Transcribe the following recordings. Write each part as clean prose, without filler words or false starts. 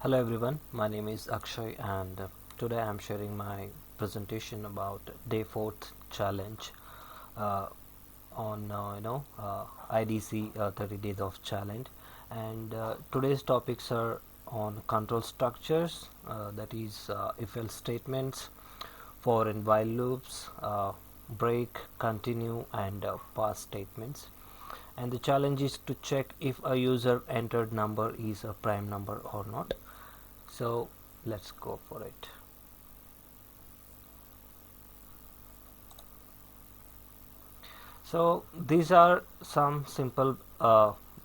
Hello everyone, my name is Akshay and today I am sharing my presentation about day 4th challenge uh, on IDC 30 days of challenge, and today's topics are on control structures, that is if else statements, for and while loops, break, continue, and pass statements. And the challenge is to check if a user entered number is a prime number or not. So let's go for it. So these are some simple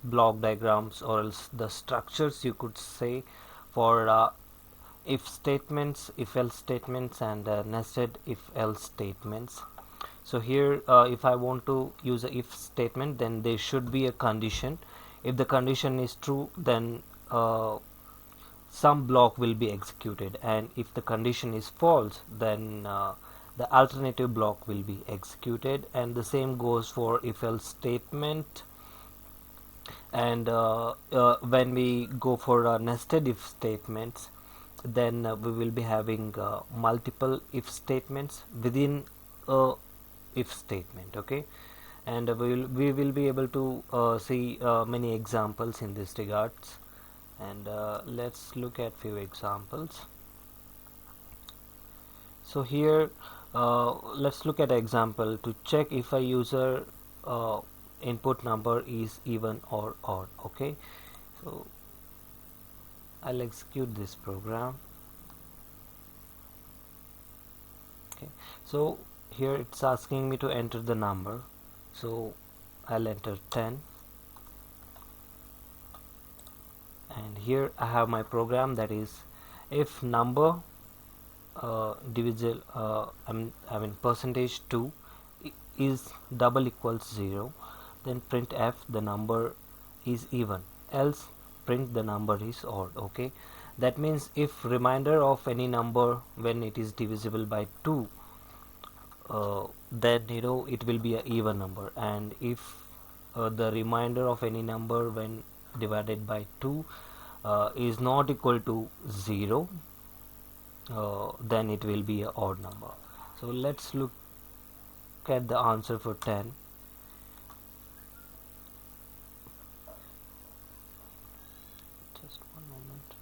block diagrams, or else the structures you could say, for if statements, if else statements, and nested if else statements. So here if I want to use a if statement, then there should be a condition. If the condition is true, then some block will be executed, and if the condition is false, then the alternative block will be executed. And the same goes for if else statement. And when we go for nested if statements, then we will be having multiple if statements within a if statement. Okay, and we will be able to see many examples in this regards, and let's look at few examples. So here let's look at an example to check if a user input number is even or odd. Okay, so I'll execute this program. Okay, so here it's asking me to enter the number, so I'll enter 10, and here I have my program, that is if number divisible I mean percentage 2 is double equals 0, then print f the number is even, else print the number is odd. Okay, that means if remainder of any number when it is divisible by 2, then it will be an even number, and if the remainder of any number when divided by 2 is not equal to 0, then it will be an odd number. So let's look at the answer for 10. Just one moment.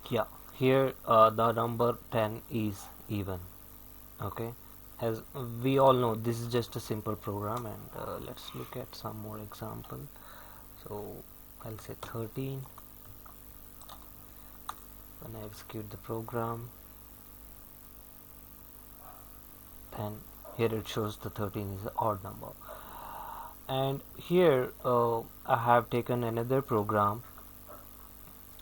Yeah, here the number 10 is even. Okay, as we all know, this is just a simple program, and let's look at some more example. So I'll say 13. When I execute the program, then here it shows the 13 is an odd number. And here I have taken another program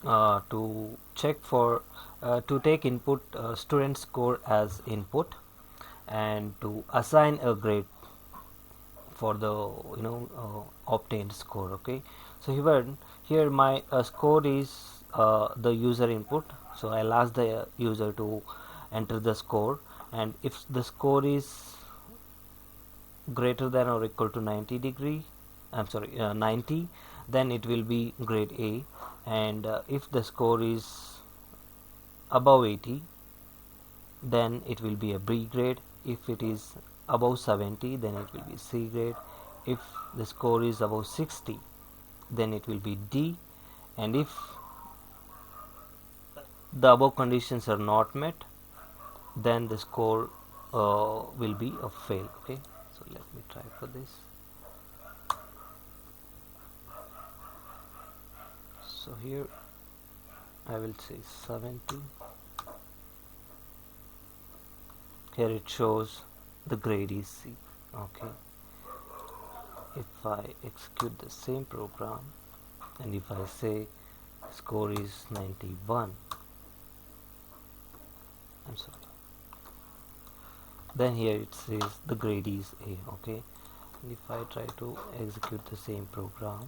to check for to take input student score as input, and to assign a grade for the obtained score. Okay, so here my score is the user input, so I'll ask the user to enter the score, and if the score is greater than or equal to 90, then it will be grade A, and if the score is above 80, then it will be a B grade. If it is above 70, then it will be C grade. If the score is above 60, then it will be D, and if the above conditions are not met, then the score will be a fail. Okay, so let me try for this. So here I will say 70. Here it shows the grade is C. Okay, if I execute the same program, and if I say score is 91, I'm sorry, then here it says the grade is A. Okay, and if I try to execute the same program,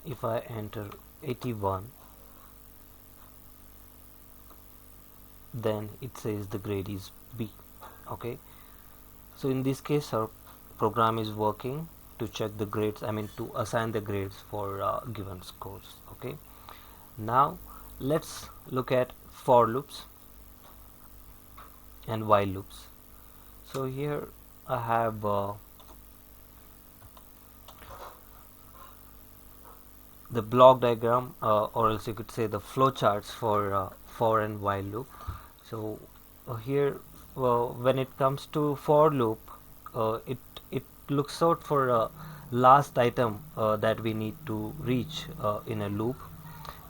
if I enter 81, then it says the grade is B. Okay, so in this case our program is working to check the grades, I mean to assign the grades for given scores. Okay, now let's look at for loops and while loops. So here I have the block diagram, or else you could say the flow charts for and while loop. So here when it comes to for loop, it looks out for a last item that we need to reach in a loop,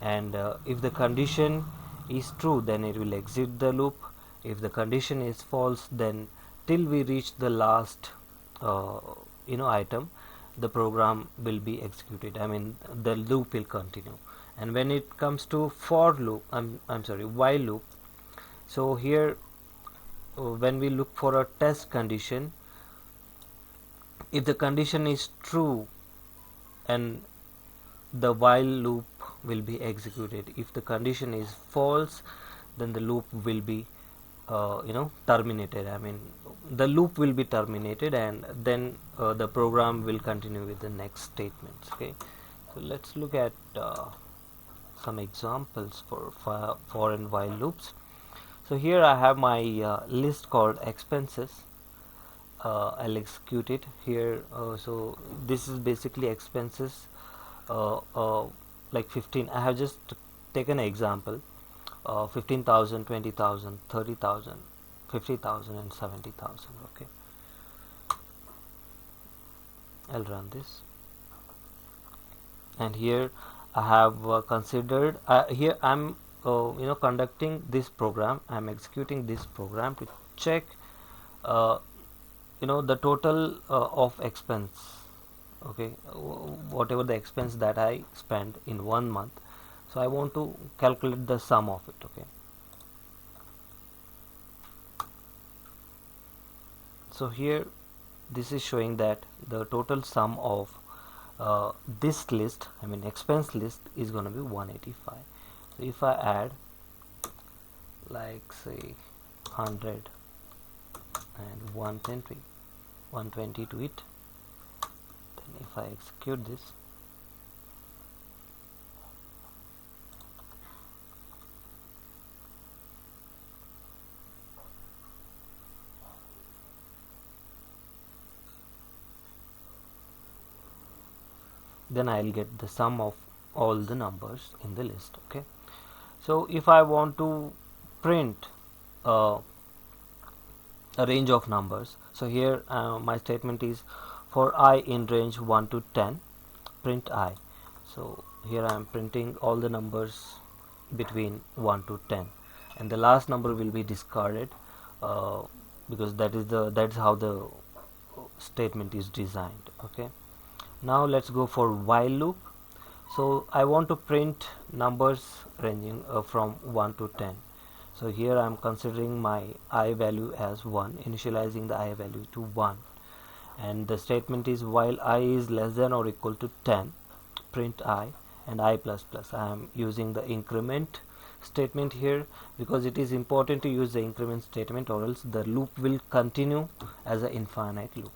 and if the condition is true, then it will exit the loop. If the condition is false, then till we reach the last item, the program will be executed, I mean the loop will continue. And when it comes to for loop, I'm sorry, while loop, so here when we look for a test condition, if the condition is true, and the while loop will be executed. If the condition is false, then the loop will be terminated, I mean the loop will be terminated, and then the program will continue with the next statements. Okay, so let's look at some examples for and while loops. So here I have my list called expenses. I'll execute it here. So this is basically expenses like 15. I have just taken an example, 15,000, 20,000, 30,000, 50,000 and 70,000. Okay, I'll run this, and here I have considered here I'm conducting this program, I'm executing this program to check the total of expense. Okay, whatever the expense that I spend in 1 month, so I want to calculate the sum of it. Okay, so here this is showing that the total sum of this list, I mean expense list, is going to be 185. So if I add like say 100 and 120 to it, then if I execute this, then I'll get the sum of all the numbers in the list. Okay, so if I want to print a range of numbers, so here my statement is for I in range 1 to 10, print I. So here I am printing all the numbers between 1 to 10, and the last number will be discarded because that's how the statement is designed. Okay, now let's go for while loop. So I want to print numbers ranging from 1 to 10. So here I am considering my I value as 1, initializing the I value to 1, and the statement is while I is less than or equal to 10, print I and I plus plus. I am using the increment statement here because it is important to use the increment statement, or else the loop will continue as an infinite loop.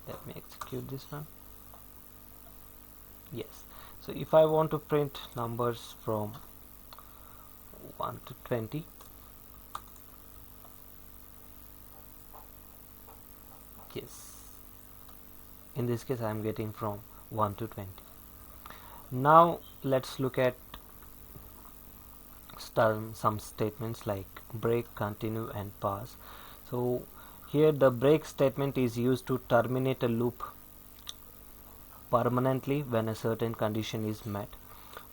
Let me execute this one. Yes, so if I want to print numbers from 1 to 20, yes, in this case I am getting from 1 to 20. Now let's look at some statements like break, continue and pass. So here the break statement is used to terminate a loop permanently when a certain condition is met.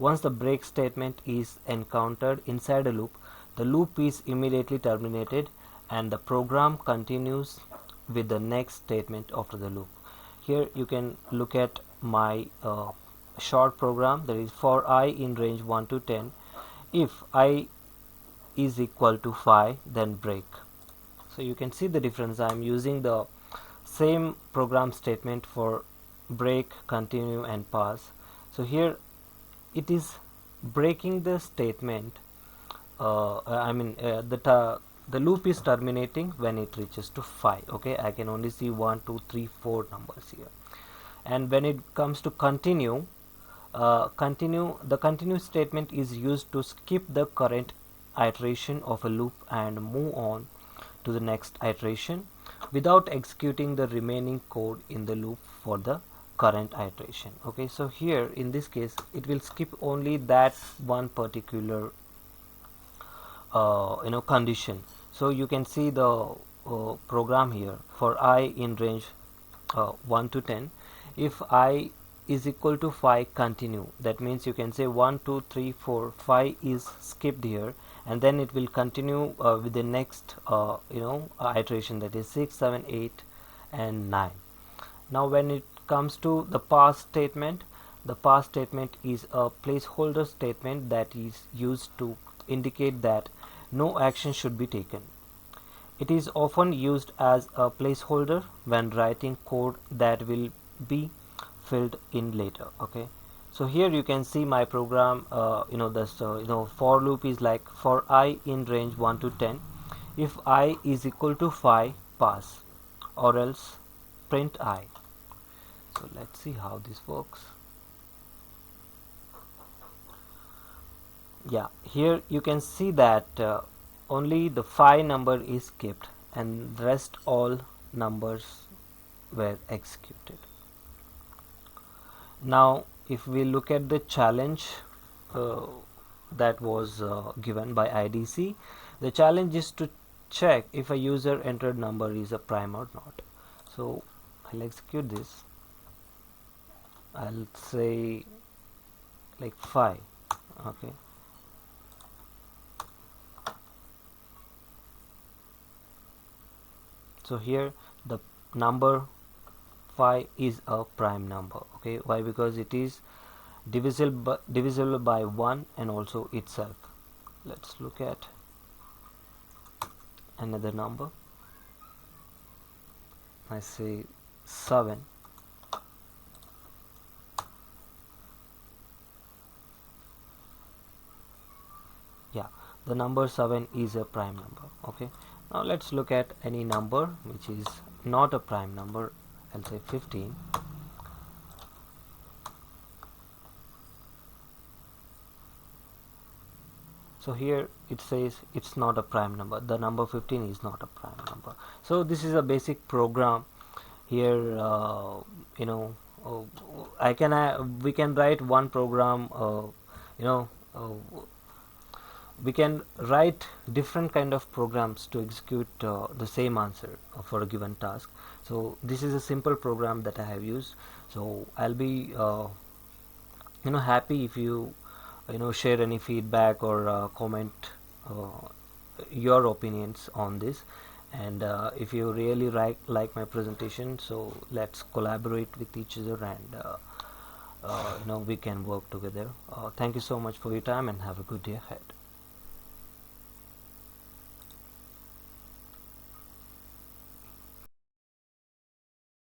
Once the break statement is encountered inside a loop, the loop is immediately terminated and the program continues with the next statement after the loop. Here you can look at my short program, that is for I in range 1 to 10, if I is equal to 5, then break. So you can see the difference. I am using the same program statement for break, continue and pass. So here it is breaking the statement. The loop is terminating when it reaches to 5. Okay, I can only see 1 2 3 4 numbers here. And when it comes to continue, the continue statement is used to skip the current iteration of a loop and move on to the next iteration without executing the remaining code in the loop for the current iteration. Okay, so here in this case it will skip only that one particular condition. So you can see the program here for I in range 1 to 10. If I is equal to 5, continue. That means you can say 1 2 3 4 5 is skipped here, and then it will continue with the next iteration, that is 6 7 8 and 9. Now when it comes to the pass statement, the pass statement is a placeholder statement that is used to indicate that no action should be taken. It is often used as a placeholder when writing code that will be filled in later. Okay, so here you can see my program. For loop is like for I in range 1 to 10. If I is equal to 5, pass, or else print I. So let's see how this works. Yeah, here you can see that only the 5 number is skipped and the rest all numbers were executed. Now if we look at the challenge that was given by IDC, the challenge is to check if a user entered number is a prime or not. So I'll execute this. I'll say like 5. Okay, so here the number 5 is a prime number. Okay, why? Because it is divisible by 1 and also itself. Let's look at another number. I say 7. Yeah, the number 7 is a prime number. Okay, now let's look at any number which is not a prime number. I'll say 15. So here it says it's not a prime number. The number 15 is not a prime number. So this is a basic program. Here we can write one program. We can write different kind of programs to execute the same answer for a given task. So this is a simple program that I have used. So I'll be happy if you share any feedback or comment your opinions on this. And if you really like my presentation, so let's collaborate with each other and we can work together. Thank you so much for your time and have a good day ahead.